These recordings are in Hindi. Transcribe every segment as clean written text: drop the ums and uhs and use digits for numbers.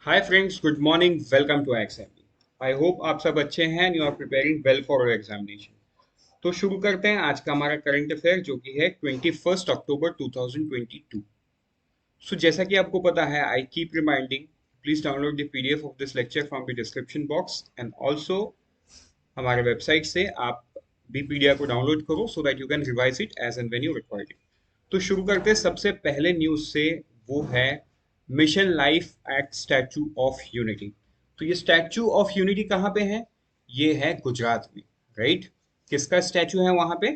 Hi friends, good morning, welcome to exam. I hope आप सब अच्छे हैं and you are preparing well for your examination. तो शुरू करते हैं आज का हमारा करंट अफेयर जो कि है 21 अक्टूबर 2022। सो जैसा कि आपको पता है, I keep reminding, please download the PDF of this lecture from the description box and also हमारे वेबसाइट से आप भी पीडीएफ को डाउनलोड करो so that you can revise it as and when you require it. तो शुरू करते हैं सबसे पहले न्यूज से। वो है mission life at statue of unity. तो ये स्टैचू ऑफ यूनिटी कहाँ पे है? ये है गुजरात में, राइट? किसका स्टैचू है वहां पे?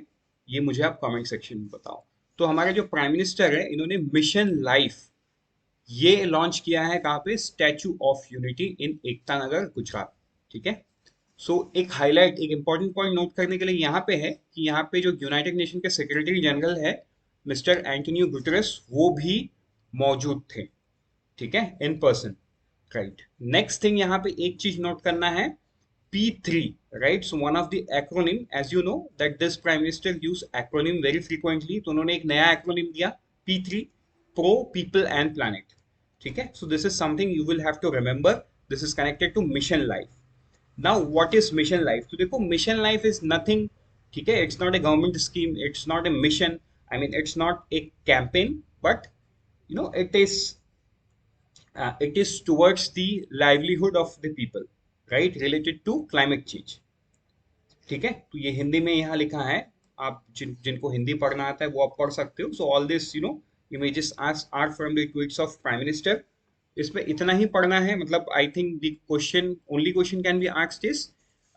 ये मुझे आप कमेंट सेक्शन में बताओ। तो हमारे जो प्राइम मिनिस्टर है, इन्होंने मिशन लाइफ ये लॉन्च किया है कहाँ पे? Statue of unity in Ekta Nagar, Gujarat. ठीक है। सो एक हाईलाइट, एक इंपॉर्टेंट पॉइंट नोट करने के लिए यहाँ पे है कि यहाँ पे जो यूनाइटेड नेशन के सेक्रेटरी जनरल है मिस्टर एंटोनियो गुटरेस, वो भी मौजूद थे। ठीक है, in person. Right. Next thing यहाँ पे एक चीज नोट करना है, P3, right? So one of the acronym, as you know, that this prime minister use acronym very frequently. तो उन्होंने एक नया acronym दिया, P3, Pro, People and Planet. ठीक है? So this is something you will have to remember. This is connected to mission life. Now what is mission life? तो देखो, mission life is nothing. ठीक है? It's not a government scheme. It's not a mission. I mean, it's not a campaign, but it is towards the livelihood of the people, right? Related to climate change. ठीक है, तो ये हिंदी में यहाँ लिखा है। आप जिनको हिंदी पढ़ना आता है वो आप पढ़ सकते हो। So all this images are from the tweets of prime minister. इसमें इतना ही पढ़ना है, मतलब I think the question, only question can be asked is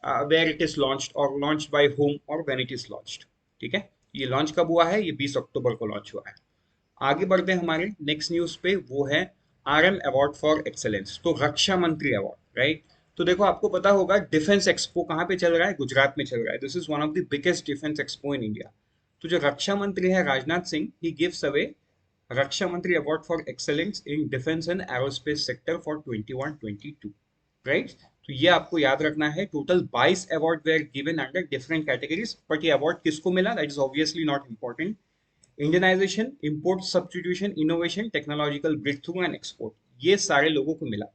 where it is launched और लॉन्च्ड बाय होम और व्हेन इट इज लॉन्च्ड। ठीक है, ये लॉन्च कब हुआ है? ये 20 अक्टूबर को लॉन्च हुआ है। आगे बढ़ते हैं हमारे नेक्स्ट न्यूज पे। वो है RM अवार्ड फॉर एक्सेलेंस, तो रक्षा मंत्री अवार्ड, राइट? तो देखो, आपको पता होगा डिफेंस एक्सपो कहाँ पे चल रहा है? गुजरात में चल रहा है। This is one of the biggest defence expo in India. तो जो रक्षा मंत्री है Rajnath Singh, he gives away रक्षा मंत्री award for excellence in defence and aerospace sector for 21-22, right? तो ये आपको याद रखना है। Total 22 award were given under different categories, but ये अवार्ड किसको मिला, that is obviously not important. Indianization, import substitution, innovation, technological breakthrough and export, ये सारे लोगों को मिला।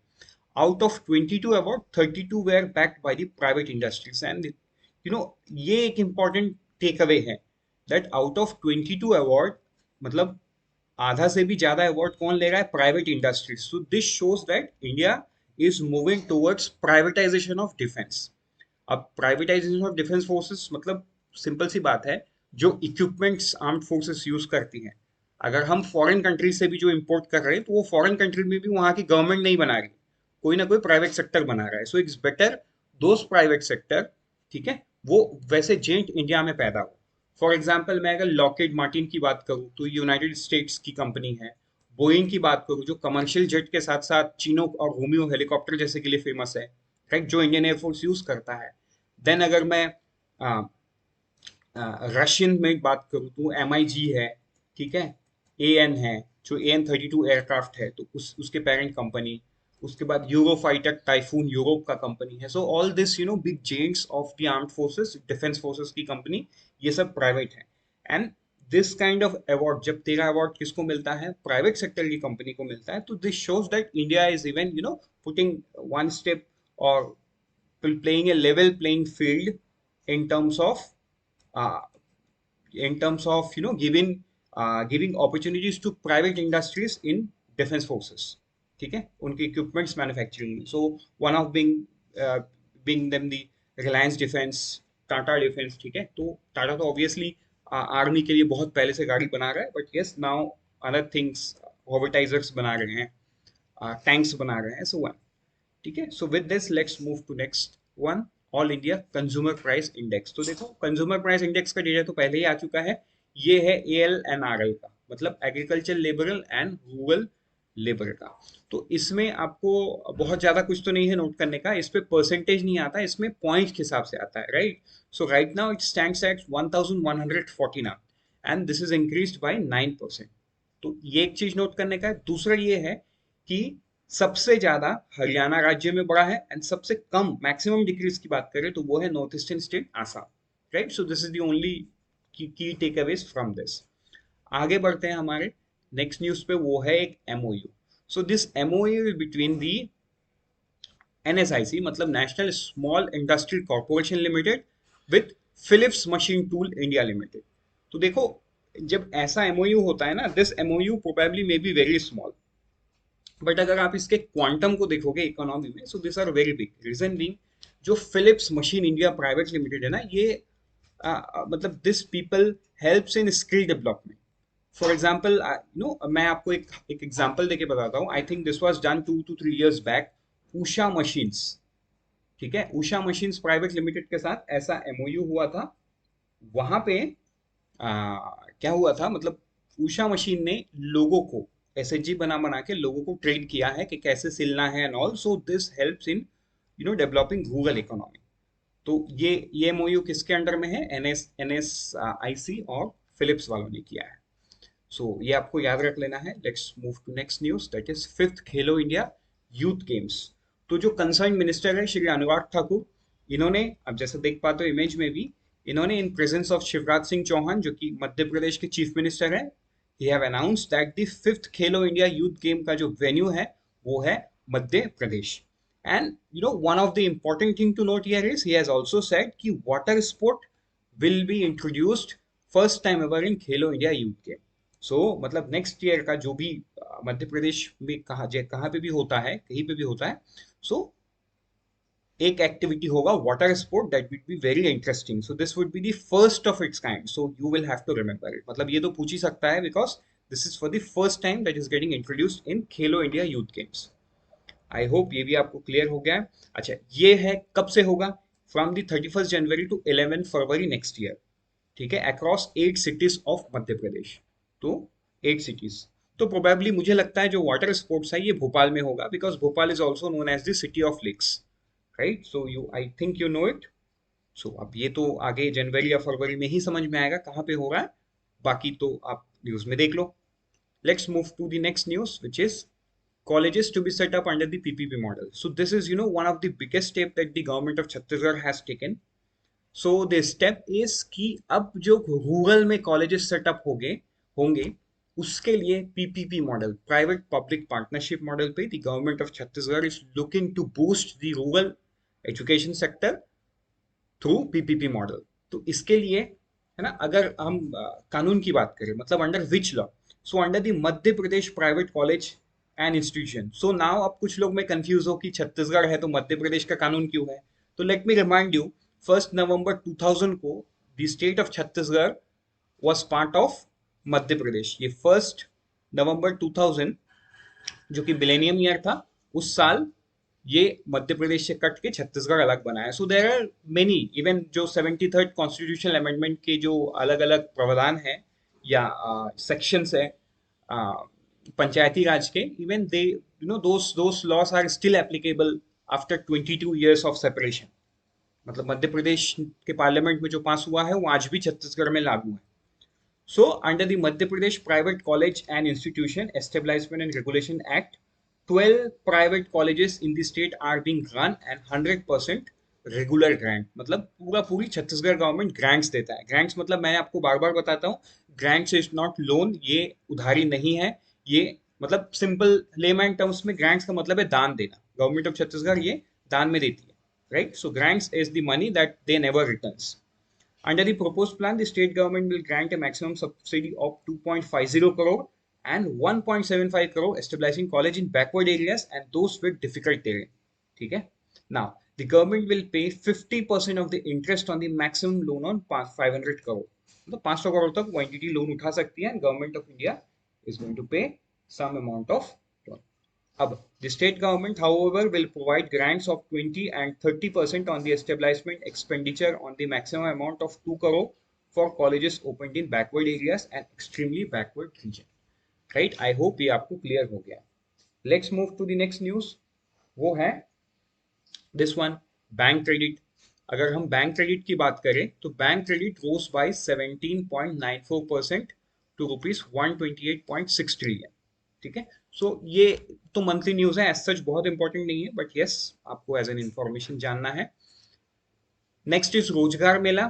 Out of 22 award, 32 were backed by the private industries and ये एक इंपॉर्टेंट टेक अवे है दैट आउट ऑफ 22 अवार्ड, मतलब आधा से भी ज्यादा अवार्ड कौन ले रहा है? Private industries. So this shows that India is moving towards privatisation of defence. अब प्राइवेटाइजेशन ऑफ डिफेंस फोर्सेस मतलब सिंपल सी बात है, जो इक्विपमेंट्स आर्म्ड फोर्सेस यूज करती हैं, अगर हम फॉरेन कंट्री से भी जो इंपोर्ट कर रहे हैं, तो वो फॉरेन कंट्री में भी वहां की गवर्नमेंट नहीं बना रही, कोई ना कोई प्राइवेट सेक्टर बना रहा है। So it's better those private sector, ठीक है, वो वैसे जेंट इंडिया में पैदा हो। फॉर एग्जाम्पल, मैं अगर लॉकहीड मार्टिन की बात करूँ तो यूनाइटेड स्टेट्स की कंपनी है। बोइंग की बात करूँ, जो कमर्शियल जेट के साथ साथ चीनोक और रोमियो हेलीकॉप्टर जैसे के लिए फेमस है, राइट, जो इंडियन एयरफोर्स यूज करता है। देन अगर मैं रशियन में बात करूँ तो MIG है, ठीक है, AN है, जो AN-32 एयरक्राफ्ट है, तो उसके पेरेंट कंपनी। उसके बाद यूरो फाइटर टाइफून यूरोप का कंपनी है। सो all this big gents of the armed forces, defence forces की कंपनी, ये सब प्राइवेट है। And this kind of award, जब तेरा अवार्ड किसको मिलता है? प्राइवेट सेक्टर की कंपनी को मिलता है। तो this shows that India is even putting one step और playing a level playing field in terms of uh, giving opportunities to private industries in defense forces। ठीक है, उनके इक्विपमेंट्स मैन्युफैक्चरिंग में। So one of being them the Reliance defence, Tata defence. ठीक है, तो टाटा तो ऑब्वियसली आर्मी के लिए बहुत पहले से गाड़ी बना रहा है, but yes, now other things, orbitizers बना रहे हैं, टैंक्स बना रहे हैं, सो वन। ठीक है, so with this let's move to next one, all India consumer price index. तो देखो, कंज्यूमर प्राइस इंडेक्स का डेटा तो पहले ही आ चुका है। ये है ALNRL का, मतलब agriculture liberal and rural labour का। तो इसमें आपको बहुत ज्यादा कुछ तो नहीं है नोट करने का। इस पे परसेंटेज नहीं आता, इसमें पॉइंट के हिसाब से आता है, right? So right now it stands eight 1149 and this is increased by 9%। तो ये एक चीज नोट करने का है। दूसरा ये है कि सबसे ज्यादा हरियाणा राज्य में बढ़ा है एंड सबसे कम मैक्सिमम डिक्रीज की बात करें तो वो है north eastern state Assam, right? So this is the only की टेक अवेज फ्रॉम दिस। आगे बढ़ते हैं हमारे नेक्स्ट न्यूज पे। वो है एक MOU। So this MOU between the NSIC मतलब national small industrial corporation limited with Philips machine tool India limited. तो देखो, जब ऐसा एमओयू होता है ना, this MOU probably may be very small, but अगर आप इसके क्वांटम को देखोगे इकोनॉमी में, so this are very big. Reason being, जो Philips machine India private limited है ना, ये मतलब this people helps in skill development. For example, मैं आपको एक एग्जाम्पल देके बताता हूँ। I think this was done 2 to 3 years back. Usha machines, ठीक है, उषा मशीन्स प्राइवेट लिमिटेड के साथ ऐसा एमओयू हुआ था। वहां पे क्या हुआ था, मतलब उषा मशीन ने लोगों को एसएचजी बना बना के लोगों को ट्रेन किया है कि कैसे सिलना है and all. So this helps in developing rural economy. तो ये एमओयू किसके अंडर में है? एनएसआईसी और फिलिप्स वालों ने किया है। सो ये आपको याद रख लेना है। Let's move to next news, that is fifth Khelo India youth games. तो जो कंसर्न मिनिस्टर है श्री अनुराग ठाकुर, इन्होंने, अब जैसे देख पाते हो इमेज में भी, इन्होंने in presence of Shivraj Singh Chouhan जो कि मध्य प्रदेश के चीफ मिनिस्टर है, he have announced that the fifth Khelo India youth game का जो वेन्यू है वो है Madhya Pradesh. And one of the important thing to note here is he has also said कि water sport will be introduced first time ever in Khelo India youth game. सो मतलब नेक्स्ट ईयर का जो भी मध्य प्रदेश में कहाँ पे भी होता है, कहीं पे भी होता है, सो एक एक्टिविटी होगा water sport, that will be very interesting. So this would be the first of its kind, so you will have to remember it. मतलब ये तो पूछ ही सकता है, because this is for the first time that is getting introduced in Khelo India youth games. I hope ये भी आपको क्लियर हो गया है। अच्छा, ये है कब से होगा? From the 31 January to 11 February next year, ठीक है, across 8 cities of Madhya Pradesh. तो 8 cities, तो प्रोबेबली मुझे लगता है जो वाटर स्पोर्ट्स है ये भोपाल में होगा, because Bhopal is also known as the city of lakes, right? So you, I think you know it. So अब ये तो आगे जनवरी या फरवरी में ही समझ में आएगा कहाँ पे हो रहा है, बाकी तो आप न्यूज में देख लो। Let's move to the next news, which is colleges to be set up under the PPP model. So this is, one of the biggest step that the government of Chhattisgarh has taken. So the step is कि अब जो रूरल में कॉलेजेस सेटअप होंगे उसके लिए PPP model, private public partnership model पे the government of Chhattisgarh is looking to boost the rural education sector through PPP model. तो इसके लिए, है ना, अगर हम कानून की बात करें, मतलब under which law? So under the Madhya Pradesh private college and institution. So now अब कुछ लोग में कंफ्यूज हो कि छत्तीसगढ़ है तो मध्य प्रदेश का कानून क्यों है? तो लेट मी रिमाइंड यू, 1 नवंबर 2000 को the state of Chhattisgarh was part of Madhya Pradesh. ये 1 नवंबर 2000 जो कि मिलेनियम ईयर था, उस साल ये मध्य प्रदेश से कट के छत्तीसगढ़ अलग बनाया। So there are many, even जो 73rd कॉन्स्टिट्यूशनल अमेंडमेंट के जो अलग अलग प्रावधान है या सेक्शंस है पंचायती राज के, even they those laws are still applicable after 22 years of separation. मतलब मध्य प्रदेश के पार्लियामेंट में जो पास हुआ है वो आज भी छत्तीसगढ़ में लागू है। So, under the Madhya Pradesh Private College and Institution Establishment and Regulation Act, 12 private colleges in the state are being run and 100% regular grant. मतलब पूरा पूरी छत्तीसगढ़ गवर्नमेंट ग्रांट्स देता है। ग्रांट्स मतलब मैं आपको बार बार बताता हूँ, ग्रांट्स इज नॉट लोन, ये उधारी नहीं है। ये मतलब सिंपल लेमैन टर्म्स में ग्रांट्स का मतलब है दान देना। गवर्नमेंट ऑफ छत्तीसगढ़ ये दान में देती है, right? So grants is the money that they never returns. Under the proposed plan, the state government will grant a maximum subsidy of 2.50 crore and 1.75 crore establishing college in backward areas and those with difficult terrain. ठीक है? Now, the government will pay 50% of the interest on the maximum loan on 500 crore. मतलब 500 करोड़ तक वो एंटिटी लोन उठा सकती है, and government of India is going to pay some amount of loan. अब the state government, however, will provide grants of 20 and 30% on the establishment expenditure on the maximum amount of 2 crore for colleges opened in backward areas and extremely backward region. Right? I hope ये आपको clear हो गया। Let's move to the next news. वो है this one, बैंक क्रेडिट। अगर हम बैंक क्रेडिट की बात करें तो bank credit rose by 17.94% to rupees 128.6 trillion। ठीक है? सो ये तो मंथली न्यूज है, एज सच बहुत इंपॉर्टेंट नहीं है, बट यस आपको एज एन इंफॉर्मेशन जानना है। नेक्स्ट इज रोजगार मेला।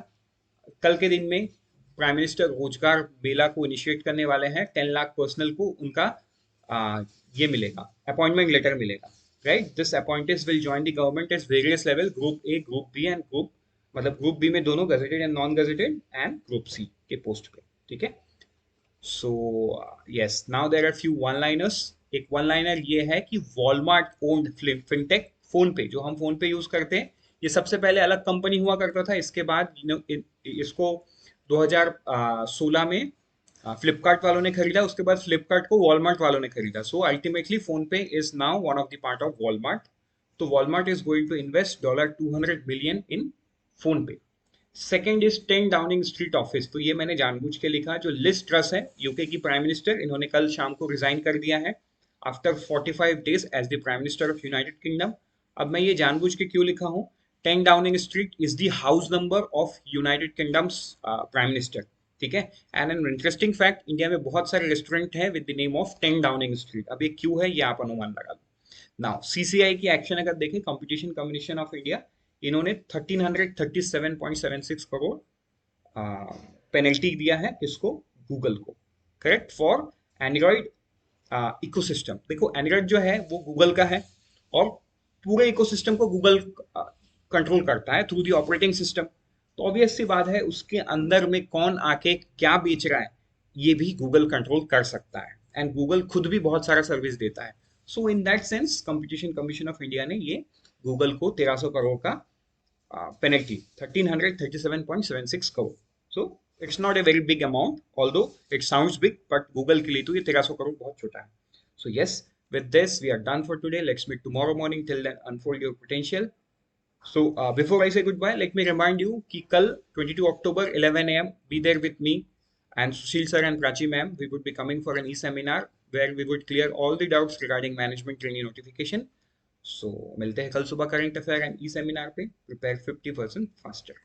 कल के दिन में प्राइम मिनिस्टर रोजगार मेला को इनिशिएट करने वाले हैं। 10 लाख पर्सनल को उनका ये मिलेगा, अपॉइंटमेंट लेटर मिलेगा। right? This appointees will join the government at various level, group A, group B and group, मतलब group B में दोनों gazetted and non gazetted and group C के पोस्ट पे, ठीक है? So yes, now there are few one liners. एक one liner ये है कि Walmart owned fintech फोन पे, जो हम फोन पे यूज करते हैं, ये सबसे पहले अलग कंपनी हुआ करता था, इसके बाद इसको 2016 में फ्लिपकार्ट वालों ने खरीदा, उसके बाद फ्लिपकार्ट को वॉलमार्ट वालों ने खरीदा. So ultimately PhonePe is now one of the part of Walmart. तो Walmart is going to invest $200 million in PhonePe. Second is 10 Downing Street office. तो ये मैंने जानबूझ के लिखा. जो लिज ट्रस है, यूके की प्राइम मिनिस्टर, इन्होंने कल शाम को रिजाइन कर दिया है after 45 days as the prime minister of United Kingdom. अब मैं ये जानबूझ के क्यों लिखा हूँ? 10 Downing street is the house number of United kingdoms prime minister, ठीक है? And an interesting fact, India में बहुत सारे रेस्टोरेंट हैं with the name of 10 Downing street. अब ये क्यों है, ये आप अनुमान लगा लो. नाउ सीसीआई की एक्शन अगर देखें, कंपटीशन कमीशन ऑफ इंडिया, इन्होंने 1337.76 करोड़ पेनल्टी दिया है किसको? गूगल को, करेक्ट, फॉर एंड्रॉइड इकोसिस्टम. देखो एंड्रॉइड जो है वो गूगल का है और पूरे इकोसिस्टम को गूगल कंट्रोल करता है थ्रू दी ऑपरेटिंग सिस्टम. तो ऑब्वियस सी बात है, उसके अंदर में कौन आके क्या बेच रहा है ये भी गूगल कंट्रोल कर सकता है. एंड गूगल खुद भी बहुत सारा सर्विस देता है. So in that sense competition commission of India ने ये गूगल को 1300 करोड़ का penalty, 1337.76 crore. So it's not a very big amount, although it sounds big, but Google के लिए तो ये 1300 करोड़ बहुत छोटा है. So yes, with this we are done for today. Let's meet tomorrow morning. Till then, unfold your potential. So before I say goodbye, let me remind you कि कल 22 October 11 a.m. be there with me and Sushil sir and Prachi ma'am. We would be coming for an e-seminar where we would clear all the doubts regarding management trainee notification. So मिलते हैं कल सुबह करंट अफेयर एंड ई-सेमिनार पे. Prepare 50% faster.